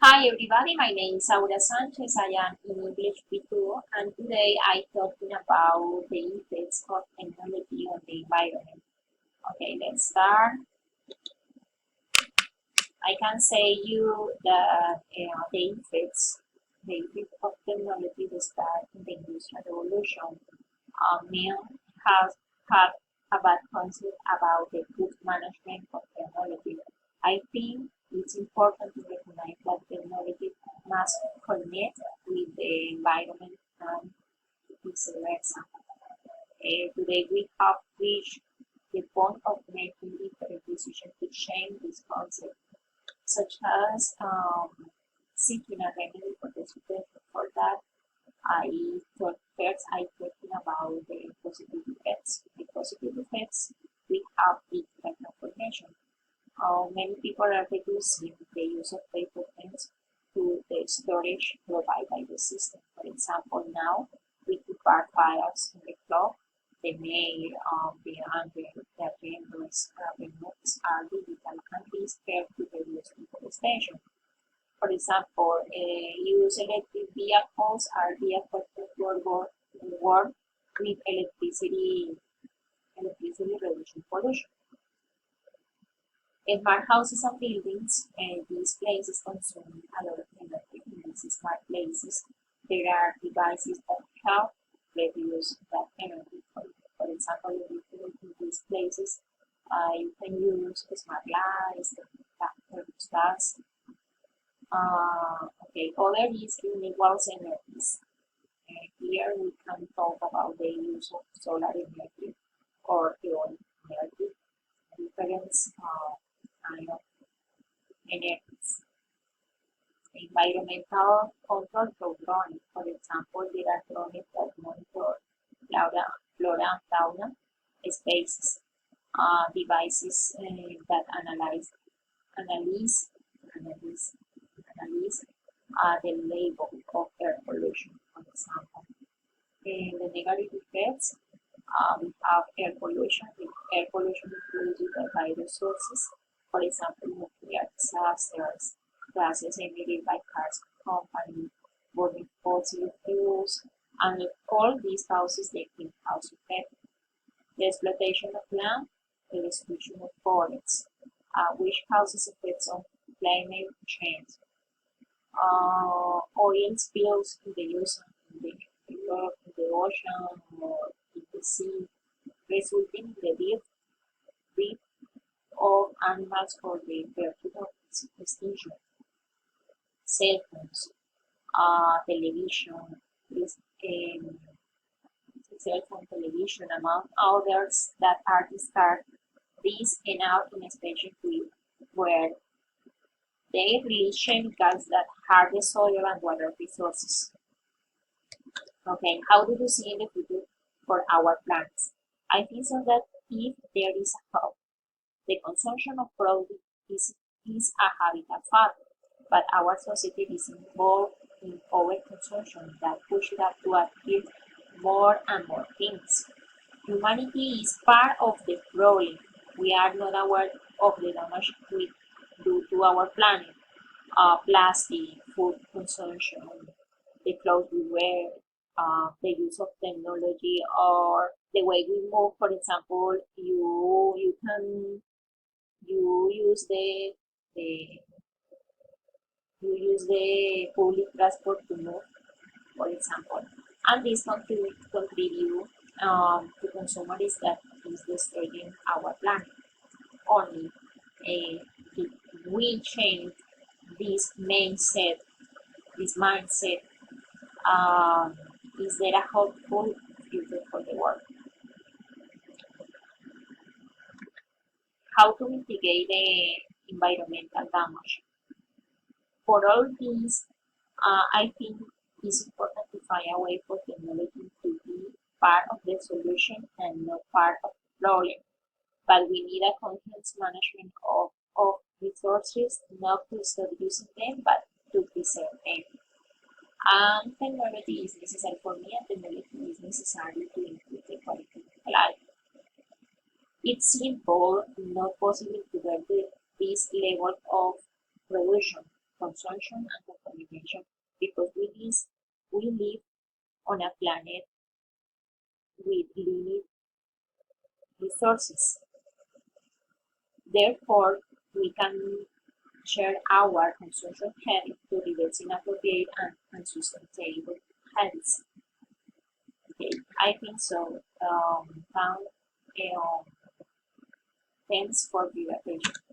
Hi everybody, my name is Aura Sanchez. I am in English B2 and today I talking about the effects of technology on the environment. Okay, let's start. I can say you that the effect of technology that start in the industrial revolution. Men have had a bad concept about the good management of technology. I think it's important to recognize that technology must connect with the environment and vice versa. Today we have reached the point of making different decisions to change this concept, such as seeking a remedy for the situation. For that, I talking about the positive effects. The positive effects we have in transformation. Many people are reducing the use of paper pens to the storage provided by the system. For example, now we prepare files in the cloud, the mail, the agendas, the notes are digital and this helps to reduce deforestation. For example, use electric vehicles are vehicles that work with electricity reducing pollution. Smart houses and buildings, these places consume a lot of energy. In these smart places, there are devices that help reduce that energy. For example, in these places, you can use smart lights, thermostats. Okay, other is renewable energies. Here we can talk about the use of solar energy or eolic energy, different kind of energies. Environmental control through drones. For example, there are drones that monitor flora and fauna species, devices that analyze, analyze, analyze the level of air pollution, for example. In the negative effects, we have air pollution. Air pollution is produced by resources, for example, nuclear disasters, gases emitted by cars and companies, burning fossil fuels, and all these causes the greenhouse effect. The exploitation of land, the destruction of forests, which causes effects on climate change. Oil spills in the ocean, in the ocean or in the sea, resulting in the death of animals or the vertical extinction. Cell phones, television, this, um, cell phone television, among others that are discarded. These end up in a special field where they release chemicals that harm the soil and water resources. Okay, how do you see in the future for our plants? I think so that if there is a hope, the consumption of produce is a habitat factor, but our society is involved in overconsumption that pushes us to acquire more and more things. Humanity is part of the problem. We are not aware of the damage we do to our planet. Plastic, food consumption, the clothes we wear, the use of technology, or the way we move. For example, you can you use the you use the public transport to move, for example, and this contribute to consumers that is destroying our planet. Only if we change this mindset, this mindset, um, is there a hopeful future for the world? How to mitigate the environmental damage? For all these, I think it's important to find a way for technology to be part of the solution and not part of the problem. But we need a conscious management of resources, not to stop using them, but to preserve them. Technology is necessary for me, and technology is necessary to improve the quality of life. It's simple, not possible to get this level of production, consumption and contamination, because we live on a planet with limited resources. Therefore, we can share our consumption habits to reduce inappropriate and unsustainable habits. Okay, I think so. Thanks for your attention.